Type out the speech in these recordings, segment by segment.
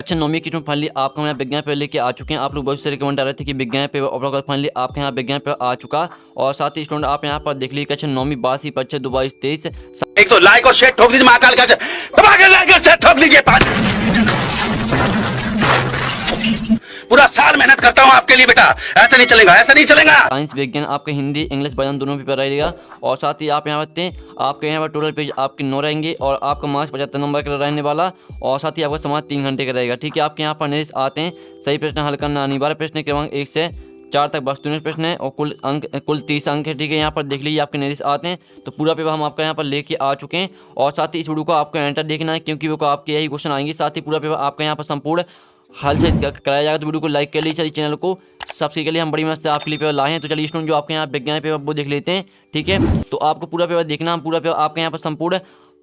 अच्छा 9वीं की फाइनली आपका यहाँ विज्ञान पेपर लेके आ चुके हैं। आप लोग बहुत से रिकमेंड आ रहे थे कि विज्ञान पेपर अपलोड फाइनली आपके यहाँ विज्ञान पेपर आ चुका। और साथ ही स्टूडेंट आप यहाँ पर देख लीजिए अच्छा 9वीं 12वीं परीक्षा 2022-23 एक तो लाइक और शेयर ठोक दीजिए, महाकाल का दबा के लाइक और शेयर ठोक दीजिए। पूरा साल मेहनत करता हूँ आपके लिए बेटा, ऐसा नहीं चलेगा, ऐसा नहीं चलेगा। साइंस विज्ञान आपका हिंदी इंग्लिश बयान दोनों पेपर रहेगा। और साथ ही आप यहाँ पर आपके यहाँ पर टोटल पेज आपके 9 रहेंगे और आपका मार्क्स 75 नंबर का रहने वाला। और साथ ही आपका समाज 3 घंटे का रहेगा। ठीक है, आपके यहाँ पर निर्देश आते हैं सही प्रश्न हल करना अनिवार्य प्रश्न क्रमांक 1 से 4 तक वस्तुनिष्ठ प्रश्न है और कुल 30 अंक है। ठीक है, यहाँ पर देख लीजिए आपके निर्देश आते हैं। तो पूरा पेपर हम आपका यहाँ पर लेके आ चुके हैं। और साथ ही इस वीडियो को आपको एंटर देखना है क्योंकि वो आपके यही क्वेश्चन आएंगे। साथ ही पूरा पेपर आपका यहाँ पर संपूर्ण हल से कराया जाएगा। तो वीडियो को लाइक कर लीजिए, चलिए चैनल को सब्सक्राइब के लिए हम बड़ी मदद से आपके लिए पेपर लाए हैं। तो चलिए स्टूडेंट जो आपके यहाँ विज्ञान पेपर वो देख लेते हैं। ठीक है, तो आपको पूरा पेपर देखना, हम पूरा पेपर आपके यहाँ पर संपूर्ण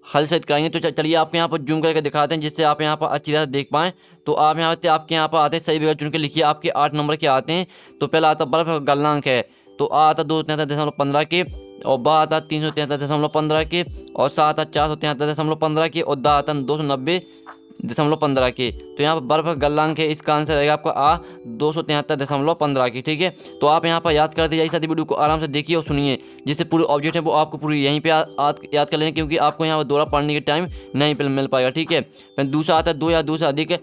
हल सहित कराएंगे। तो चलिए आपके यहाँ पर जूम करके दिखाते हैं जिससे आप यहाँ पर अच्छी तरह देख पाएँ। तो आप यहाँ पे आपके यहाँ पर आते हैं सही विकल्प चुन के लिखिए। आपके 8 नंबर के आते हैं। तो पहला आता बर्फ का गलनांक है, तो आ आता 273.15 के, और बा आता 373.15 के, और सा आता 473.15 के, और दा आता 290.15 के। तो यहाँ पर बर्फ का गलनांक है, इसका आंसर रहेगा आपका आ 273.15 की। ठीक है, तो आप यहाँ पर याद करते जाइए, साथ ही वीडियो को आराम से देखिए और सुनिए जिससे पूरे ऑब्जेक्ट है वो आपको पूरी यहीं पे याद कर लेंगे क्योंकि आपको यहाँ पर दोहरा पढ़ने के टाइम नहीं मिल पाएगा। ठीक है, फिर दूसरा आता है 2 या 2 से अधिक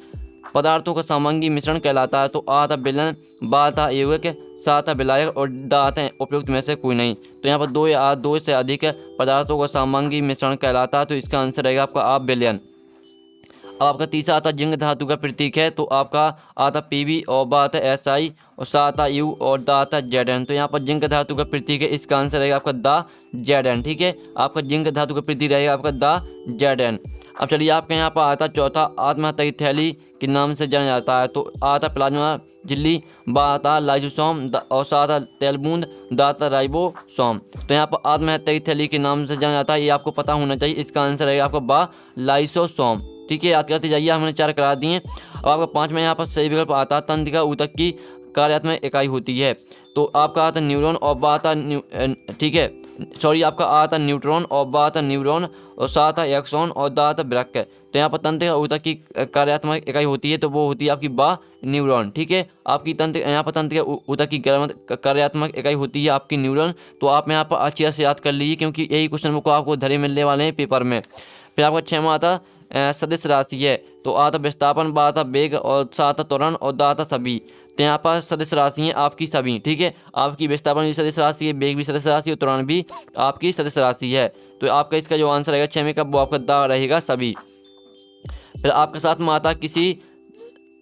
पदार्थों का समांगी मिश्रण कहलाता है। तो आ आता बेलन, बा आता एवक, सा आता विलायक, और दा आता है उपयुक्त में से कोई नहीं। तो यहाँ पर 2 या 2 से अधिक पदार्थों का समांगी मिश्रण कहलाता है। तो इसका आंसर रहेगा आपका आ बिलियन। अब आपका तीसरा आता जिंक धातु का प्रतीक है, तो आपका आता पीवी, और बा आता SI, और सा आता यू, और दा आता ZN। तो यहाँ पर जिंक धातु का प्रतीक है, इसका आंसर रहेगा आपका दा ZN। ठीक है, आपका जिंक धातु का प्रतीक रहेगा आपका दा ZN। अब चलिए आपके यहाँ पर आता चौथा आत्महत्या की थैली के नाम से जाना जाता है। तो आता प्लाज्मा झिल्ली, बा आता लाइसोसोम, और सा आता तेलबूंद, दा आता राइबोसोम। तो यहाँ पर आत्महत्या की थैली के नाम से जाना जाता है, ये आपको पता होना चाहिए। इसका आंसर रहेगा आपका बा लाइसोसोम। ठीक है, याद करते जाइए, हमने 4 करा दिए। अब आपका 5 में यहाँ पर सही विकल्प आता है तंत्रिका ऊतक की कार्यात्मक इकाई होती है। तो आपका आता न्यूरॉन, और बा आता ठीक है सॉरी आपका आता न्यूट्रॉन, और बा आता न्यूरॉन, और सा आता एक्सॉन, और दा आता ब्रक। तो यहाँ पर तंत्रिका ऊतक की कार्यात्मक इकाई होती है, तो वो होती है आपकी बा न्यूरॉन। ठीक है, आपकी यहाँ पर तंत्रिका ऊतक की कार्यात्मक इकाई होती है आपकी न्यूरॉन। तो आप यहाँ पर अच्छी तरह से याद कर लीजिए क्योंकि यही क्वेश्चन को आपको धरे मिलने वाले हैं पेपर में। फिर आपका 6वां आता सदिश राशि है, तो आता विस्थापन, बा आता वेग, और सा आता त्वरण, और दा आता सभी। तो यहाँ पर सदिश राशि हैं आपकी सभी। ठीक है, आपकी विस्थापन भी सदिश राशि है, वेग भी सदिश राशि है, और त्वरण भी आपकी सदिश राशि है। तो आपका इसका जो आंसर रहेगा 6 में का वो आपका दा रहेगा सभी। फिर आपके साथ में आता किसी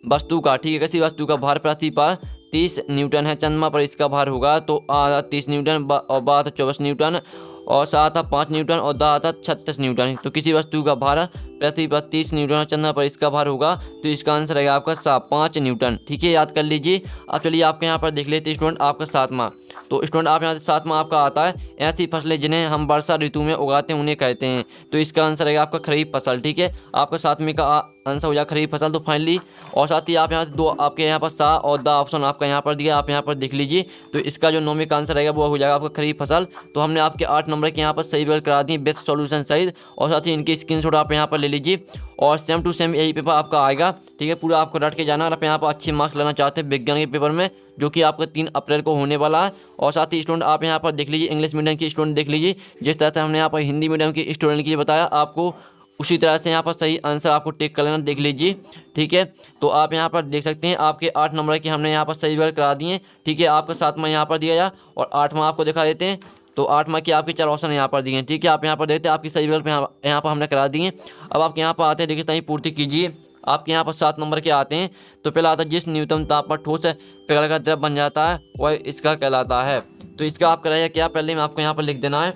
वस्तु का, ठीक है, किसी वस्तु का भार पृथ्वी पर 30 न्यूटन है, चंद्रमा पर इसका भार होगा तो आ 30 न्यूटन, और बा 24 न्यूटन, और सा आता 5 न्यूटन, और दा आता 36 न्यूटन। तो किसी वस्तु का भार पृथ्वी पर 30 न्यूटन और चंद्रमा पर इसका भार होगा तो इसका आंसर रहेगा आपका 5 न्यूटन। ठीक है, याद कर लीजिए। अब चलिए आपके यहाँ पर देख लेते हैं स्टूडेंट आपका 7वां। तो स्टूडेंट आप यहाँ से 7वां आपका आता है ऐसी फसलें जिन्हें हम वर्षा ऋतु में उगाते हैं उन्हें कहते हैं। तो इसका आंसर रहेगा आपका खरीफ फसल। ठीक है, आपका 7वें का आंसर हो जाएगा खरीफ फसल। तो फाइनली और साथ ही आप यहाँ से 2 आपके यहाँ पर सा और दा ऑप्शन आपका यहाँ पर दिया, आप यहाँ पर देख लीजिए। तो इसका जो 9वें का आंसर रहेगा वो हो जाएगा आपका खरीफ फसल। तो हमने आपके 8 नंबर के यहाँ पर सही विकल्प करा दिए बेस्ट सॉल्यूशन सहित, और साथ ही इनकी स्क्रीनशॉट आप यहाँ पर ले लीजिए और सेम टू सेम यही पेपर आपका आएगा। ठीक है, पूरा आपको रट के जाना। और आप यहाँ पर अच्छे मार्क्स लेना चाहते हैं विज्ञान के पेपर में जो कि आपका 3 अप्रैल को होने वाला है। और साथ ही स्टूडेंट आप यहाँ पर देख लीजिए इंग्लिश मीडियम की स्टूडेंट देख लीजिए, जिस तरह से हमने यहाँ पर हिंदी मीडियम के स्टूडेंट के लिए बताया आपको उसी तरह से यहाँ पर सही आंसर आपको टिक कर लेना, देख लीजिए। ठीक है, तो आप यहाँ पर देख सकते हैं आपके 8 नंबर के हमने यहाँ पर सही विकल्प करा दिए। ठीक है, आपका 7वां यहाँ पर दिया जा और 8वां आपको दिखा देते हैं। तो 8वां की आपके 4 ऑप्शन यहाँ पर दिए हैं। ठीक है, आप यहाँ पर देखते हैं आपकी सही विकल्प यहाँ पर हमने करा दिए। अब आप यहाँ पर आते हैं, देखिए सही पूर्ति कीजिए। आपके यहाँ पर 7 नंबर के आते हैं। तो पहला आता है जिस न्यूनतम ताप पर ठोस पिघलकर द्रव बन जाता है वह इसका कहलाता है। तो इसका आप कराइए क्या, पहले में आपको यहाँ पर लिख देना है।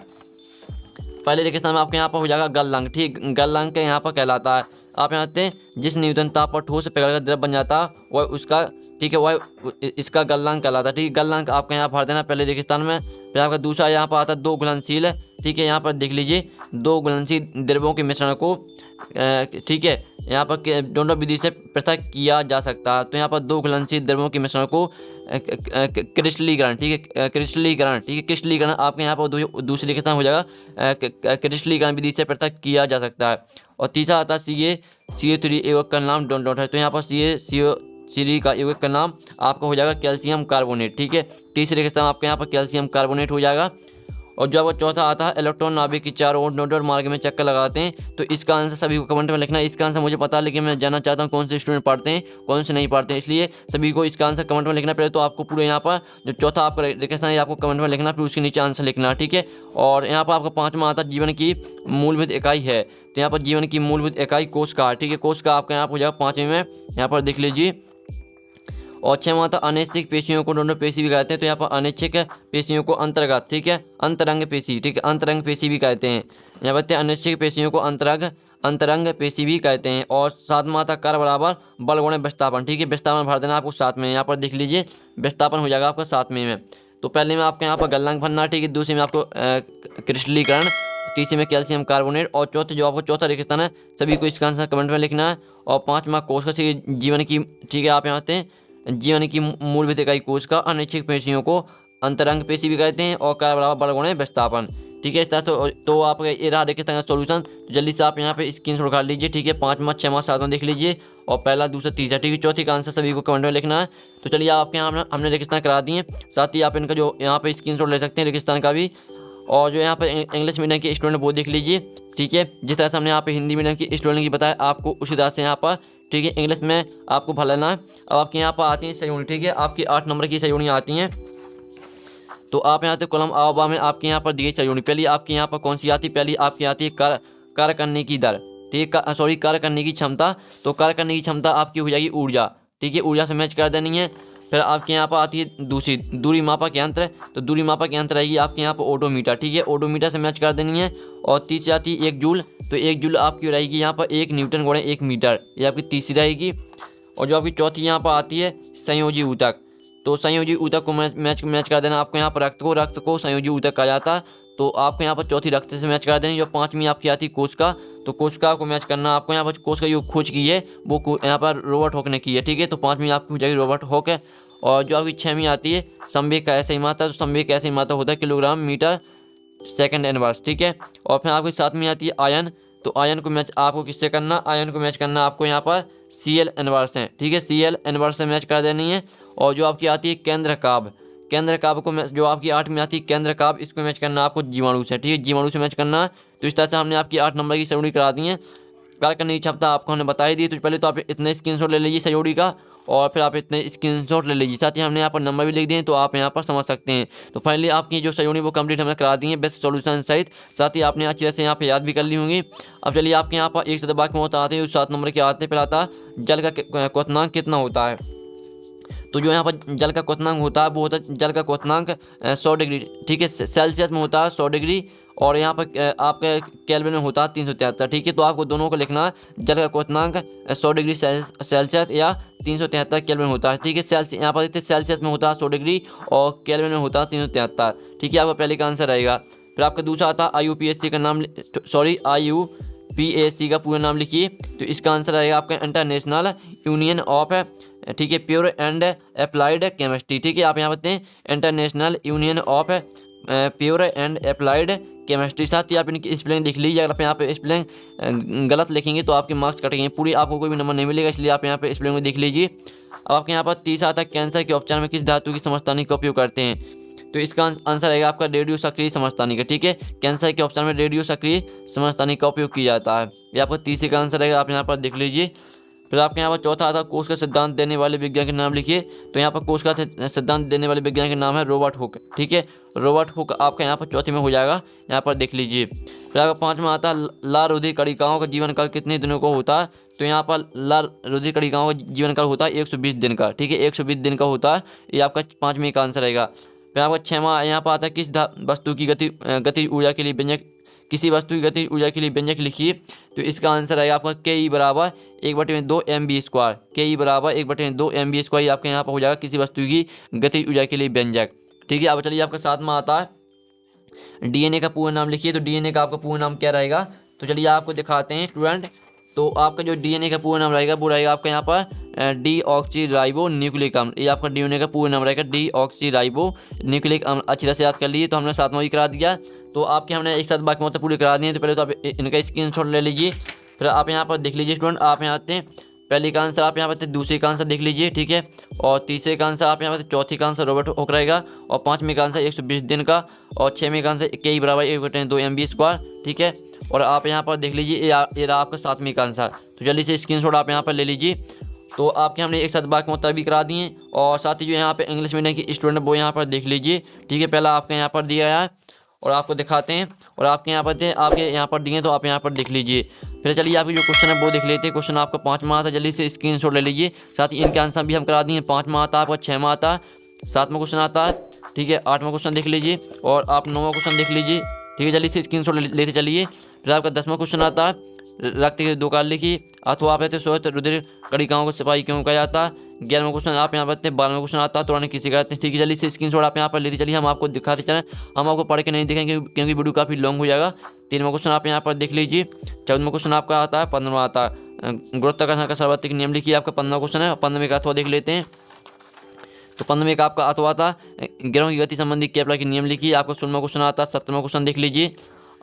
पहले देखिए स्थान में आपके यहाँ पर हो जाएगा गलनांक। ठीक, गलनांक यहाँ पर कहलाता है। आप यहाँ आते हैं जिस न्यूनतम ताप पर ठोस पिघलकर द्रव बन जाता है वह उसका, ठीक है, वह इसका गलनांक कहलाता है। ठीक है, गलनांक आपका यहाँ भर देना पहले रेगिस्तान में। फिर आपका दूसरा यहाँ पर आता है 2 घुलनशील ठीक है, यहाँ पर देख लीजिए 2 घुलनशील द्रव्यों के मिश्रण को ठीक है, यहाँ पर दोनों विधि से पृथक किया जा सकता है। तो यहाँ पर 2 घुलनशील द्रव्यों के मिश्रण को क्रिस्टलीकरण, ठीक है, क्रिस्टलीकरण, ठीक है, क्रिस्टलीकरण आपके यहाँ पर दूसरी किस्म हो जाएगा, क्रिस्टलीकरण विधि से पृथक किया जा सकता है। और तीसरा आता है CO3 यौगिक का नाम डॉट है। तो यहाँ पर CO3 का यौगिक का नाम आपका हो जाएगा कैल्शियम कार्बोनेट, ठीक है, तीसरे किस्म आपके यहाँ पर कैल्शियम कार्बोनेट हो जाएगा। और जो आपका चौथा आता है इलेक्ट्रॉन नाभिक की चारों ओर नोडल मार्ग में चक्कर लगाते हैं। तो इसका आंसर सभी को कमेंट में लिखना है। इसका आंसर मुझे पता है, लेकिन मैं जानना चाहता हूँ कौन से स्टूडेंट पढ़ते हैं, कौन से नहीं पढ़ते हैं, इसलिए सभी को इसका आंसर कमेंट में लिखना। पहले तो आपको पूरे यहाँ पर जो चौथा आपका रिक्वेस्ट है आपको कमेंट में लिखना, फिर उसके नीचे आंसर लिखना, ठीक है। और यहाँ पर आपका पाँचवा आता है जीवन की मूलभूत इकाई है। तो यहाँ पर जीवन की मूलभूत इकाई कोशिका, ठीक है, कोशिका आपका यहाँ पर हो जाएगा 5वें में, यहाँ पर देख लीजिए। और 6वां था अनैच्छिक पेशियों को दोनों पेशी भी कहते हैं। तो यहाँ पर अनैच्छिक पेशियों को अंतर्गत, ठीक है, अंतरंग पेशी, ठीक है, अंतरंग पेशी भी कहते हैं। यहाँ पर अनैच्छिक पेशियों को अंतरंग पेशी भी कहते हैं। और 7वां था कर बराबर बल गुणे विस्थापन, ठीक है, विस्थापन भर देना आपको 7 में, यहाँ पर देख लीजिए विस्थापन हो जाएगा आपका 7वें में। तो पहले में आपके यहाँ पर गलनांक भरना, ठीक है, दूसरे में आपको क्रिस्टलीकरण, तीसरे में कैल्शियम कार्बोनेट, और चौथे जो आपको चौथा रेगिस्तान है सभी को इसका आंसर कमेंट में लिखना है। और 5वां कोशिका जीवन की, ठीक है, आप यहाँ आते हैं जीवन की मूलभूत इकाई कोशिका, अनैच्छिक पेशियों को अंतरंग पेशी भी कहते हैं, और कर बराबर बल गुणे विस्थापन, ठीक है, इस तरह से। तो आप ये रहा रेगिस्तान का सॉल्यूशन। तो जल्दी से आप यहाँ पे स्क्रीनशॉट कर लीजिए, ठीक है, 5वां 6वां 7वां देख लीजिए, और पहला दूसरा तीसरा, ठीक है, चौथी का आंसर सभी को कमेंट में लिखना है। तो चलिए आपके यहाँ हमने रेगिस्तान करा दिए, साथ ही आप इनका जो यहाँ पे स्क्रीनशॉट ले सकते हैं रेगिस्तान का भी। और जो यहाँ पर इंग्लिश मीडियम के स्टूडेंट वो देख लीजिए, ठीक है, जिस तरह से हमने यहाँ पे हिंदी मीडियम के स्टूडेंट की बताया आपको उसी तरह से यहाँ पर, ठीक है, इंग्लिश में आपको भर लेना है। अब आपके यहाँ पर आती हैं सहयोगी, ठीक है, आपकी 8 नंबर की सहयोगियाँ आती हैं। तो आप यहाँ पे कॉलम आ बा में आपके यहाँ पर दिए सहयोगी, पहली आपके यहाँ पर कौन सी आती है, पहली आपकी आती है कार्य करने की दर, ठीक है, सॉरी कार्य करने की क्षमता। तो कार्य करने की क्षमता आपकी हो जाएगी ऊर्जा, ठीक है, ऊर्जा से मैच कर देनी है। फिर आपके यहाँ पर आती है दूसरी दूरी मापक यंत्र। तो दूरी मापक यंत्र रहेगी आपके यहाँ पर ओडोमीटर, ठीक है, ओडोमीटर से मैच कर देनी है। और तीसरी आती है 1 जूल। तो 1 जूल आपकी रहेगी यहाँ पर 1 न्यूटन गुणे 1 मीटर, ये आपकी तीसरी रहेगी। और जो आपकी चौथी यहाँ पर आती है संयोजी ऊतक। तो संयोजी ऊतक को मैच कर देना आपको यहाँ पर रक्त को संयोजी ऊतक कहा जाता है। तो आपको यहाँ पर चौथी रक्त से मैच कर देनी। जो 5वीं आपकी आती है कोशिका। तो कोशिका को मैच करना आपको यहाँ पर, कोशिका जो खोज की है वो यहाँ पर रॉबर्ट हॉक ने की है, ठीक है। तो 5वीं आपकी हो जाएगी रॉबर्ट हॉक है। और जो आपकी 6वीं आती है संवेग का ऐसा ही मात्रा। तो संवेग का ऐसा ही मात्रा होता है किलोग्राम मीटर सेकंड इनवर्स, ठीक है। और फिर आपकी 7वीं आती है आयन। तो आयन को मैच आपको किससे करना, आयन को मैच करना आपको यहाँ पर Cl इनवर्स है, ठीक है, Cl इनवर्स से मैच कर देनी है। और जो आपकी आती है केंद्र काब को जो आपकी 8 में आती है केंद्र काब, इसको मैच करना आपको जीवाणु से, ठीक है, जीवाणु से मैच करना है। तो इस तरह से हमने आपकी 8 नंबर की सहयोगी करा दी है। कार्य करने की क्षमता आपको हमने बताई दी। तो पहले तो आप इतने स्क्रीनशॉट ले लीजिए सहयोगी का, और फिर आप इतने स्क्रीनशॉट ले लीजिए, साथ ही हमने यहाँ पर नंबर भी लिख दिए, तो आप यहाँ पर समझ सकते हैं। तो फाइनली आपकी जो सहयोगी वो कंप्लीट हमने करा दी है बेस्ट सॉल्यूशन सहित, साथ ही आपने अच्छी तरह से यहाँ पे याद भी कर ली होंगी। अब चलिए आपके यहाँ पर एक से बाकी में होता आते हैं 7 नंबर के आते हैं। फिर आता है जल का क्वथनांक कितना होता है। तो जो यहाँ पर जल का क्वथनांक होता है वो होता है जल का क्वथनांक 100 डिग्री, ठीक है, सेल्सियस में होता है 100 डिग्री, और यहाँ पर आपके केल्विन में होता है 373, ठीक है। तो आपको दोनों को लिखना है, जल का क्वथनांक 100 डिग्री सेल्सियस या 373 केल्विन होता है, ठीक है। यहाँ पर सेल्सियस में होता है 100 डिग्री और केल्विन में होता है 373, ठीक है, आपका पहले का आंसर रहेगा। फिर आपका दूसरा आता है IUPAC का नाम, सॉरी IUPAC का पूरा नाम लिखिए। तो इसका आंसर रहेगा आपका इंटरनेशनल यूनियन ऑफ, ठीक है, प्योर एंड अप्लाइड केमिस्ट्री, ठीक है। आप यहाँ बताते हैं international union of pure and applied chemistry. साथ ही आप इनकी स्पेलिंग देख लीजिए, अगर आप यहाँ पे स्पेलिंग गलत लिखेंगे तो आपके मार्क्स कटेंगे, पूरी आपको कोई भी नंबर नहीं मिलेगा, इसलिए आप यहाँ पे स्पेलिंग में देख लीजिए। अब आपके यहाँ पर तीसरा आता है कैंसर के उपचार में किस धातु की समस्थानिक का उपयोग करते हैं। तो इसका आंसर रहेगा आपका रेडियो सक्रिय समस्थानिक का, ठीक है। कैंसर के उपचार में रेडियो सक्रिय समस्थानिक का उपयोग किया जाता है, ये आपका तीसरे का आंसर रहेगा, आप यहाँ पर देख लीजिए। फिर आपके यहाँ पर चौथा आता है कोश का सिद्धांत देने वाले विज्ञान के नाम लिखिए। तो यहाँ पर कोश का सिद्धांत देने वाले विज्ञान के नाम है रॉबर्ट हुक, ठीक है, रॉबर्ट हुक आपका यहाँ पर चौथे में हो जाएगा, यहाँ पर देख लीजिए। फिर आपका 5वां आता है लाल रुधिर कणिकाओं का जीवन काल कितने दिनों का होता है। तो यहाँ पर लाल रुधिर कणिकाओं का जीवन काल होता है 120 दिन का, ठीक है, 120 दिन का होता है, ये आपका 5वें का आंसर रहेगा। फिर आपका 6वां यहाँ पर आता है किस वस्तु की गति ऊर्जा के लिए व्यंजक, किसी वस्तु की गति ऊर्जा के लिए व्यंजक लिखिए। तो इसका आंसर आएगा आपका Ke बराबर 1/2 mv², Ke बराबर 1/2 mv², आपके यहाँ पर हो जाएगा किसी वस्तु की गति ऊर्जा के लिए व्यंजक, ठीक है। अब चलिए आपका 7वां आता है डीएनए का पूरा नाम लिखिए। तो डीएनए का आपका पूरा नाम क्या रहेगा, तो चलिए आपको दिखाते हैं स्टूडेंट। तो आपका जो डीएनए का पूरा नाम रहेगा वो रहेगा आपका यहाँ पर डीऑक्सी राइबो न्यूक्लिक अम्ल। ये आपका डीएनए का पूरा नाम रहेगा डीऑक्सी राइबो न्यूक्लिक अम्ल। अच्छी तरह से याद कर लीजिए। तो हमने 7वां भी करा दिया। तो आपके हमने एक साथ बाकी मतलब पूरे करा दिए। तो पहले तो आप इनका स्क्रीनशॉट ले लीजिए। फिर आप यहाँ पर देख लीजिए स्टूडेंट, आप यहाँ आते हैं पहले का आंसर आप यहाँ पर दूसरे का आंसर देख लीजिए, ठीक है। और तीसरे का आंसर आप यहाँ पर चौथी का आंसर रॉबर्ट हुक रहेगा। और पाँचवें का आंसर 120 दिन का। और छठवें का आंसर के बराबर 1/2 MB स्क्वायर, ठीक है। और आप यहाँ पर देख लीजिए ये रहा आपका 7वें का आंसर। तो जल्दी से स्क्रीनशॉट आप यहाँ पर ले लीजिए। तो आपके हमने एक साथ बाकी मतलब भी करा दिए। और साथ ही जो यहाँ पे इंग्लिश मीडियम की स्टूडेंट वो यहाँ पर देख लीजिए, ठीक है। पहला आपके यहाँ पर दिया है और आपको दिखाते हैं। और आपके यहाँ पर थे, आपके यहाँ पर दिए तो आप यहाँ पर देख लीजिए। फिर चलिए आपकी जो क्वेश्चन है वो देख लेते हैं। क्वेश्चन आपका 5वां आता है, जल्दी से स्क्रीनशॉट ले लीजिए। साथ ही इनके आंसर भी हम करा दिए। 5वां आता है आपका, 6वां आता है, 7वां क्वेश्चन आता है, ठीक है। 8वां क्वेश्चन देख लीजिए और आप 9वां क्वेश्चन देख लीजिए, ठीक है। जल्दी से स्क्रीनशॉट लेते चलिए। फिर आपका 10वां क्वेश्चन आता है, रक्त के 2 काल लिखिए अथवा आप रहते श्वेत रुधिर कणिकाओं को सिपाही क्यों कहा जाता है। 11वां क्वेश्चन आप यहाँ पर 12वां क्वेश्चन आता है तुरंत किसी कहते हैं, ठीक है। जल्दी से स्क्रीनशॉट आप यहाँ पर लेते चलिए। हम आपको दिखाते चलें, हम आपको पढ़ के नहीं दिखाएंगे क्योंकि वीडियो काफ़ी लॉन्ग हो जाएगा। 13वां क्वेश्चन आप यहाँ पर देख लीजिए। 14वां क्वेश्चन आपका आता है, 15वां आता है गुरुत्वाकर्षण का सर्वाधिक नियम लिखिए। आपका 15वां क्वेश्चन है। 15वें का अथवा देख लेते हैं। तो 15वें का आपका अथवा था ग्रहों की गति संबंधी केपलर के नियम लिखिए। आपको 16वां क्वेश्चन आता है। 17वां क्वेश्चन देख लीजिए।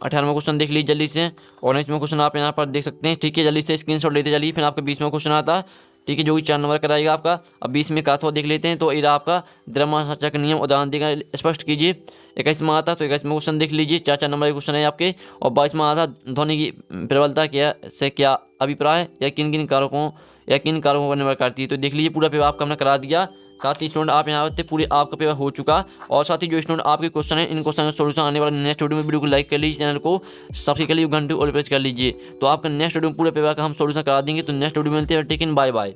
18वां क्वेश्चन देख लीजिए जल्दी से। 19वां क्वेश्चन आप यहाँ पर देख सकते हैं, ठीक है। जल्दी से स्क्रीनशॉट लेते चलिए। फिर आपका 20वां क्वेश्चन आता है, ठीक है, जो कि 4 नंबर का रहेगा आपका। अब 20वें का अथवा देख लेते हैं। तो ये आपका द्रव्यमात्रा का नियम उदाहरण देगा, स्पष्ट कीजिए। 21वां आता है, तो 21वां क्वेश्चन देख लीजिए। 4 नंबर के क्वेश्चन है आपके। और 22वां आता है, ध्वनि की प्रबलता क्या अभिप्राय या किन किन कारकों पर निर्भर करती है। तो देख लीजिए पूरा पेपर आपका हमने करा दिया। साथ ही स्टूडेंट आप यहाँ पे पूरे आपका पेपर हो चुका। और साथ ही जो स्टूडेंट आपके क्वेश्चन है, इन क्वेश्चन का सोल्यूशन आने वाले नेक्स्ट वीडियो में, वीडियो को लाइक कर लीजिए, चैनल को सब्सक्राइब कर लीजिए, घंटे ऑल प्रेस कर लीजिए। तो आपका नेक्स्ट वीडियो में पूरे पेपर का हम सोल्यूशन करा देंगे। तो नेक्स्ट वीडियो में मिलते हैं, टेक इन, बाय बाय।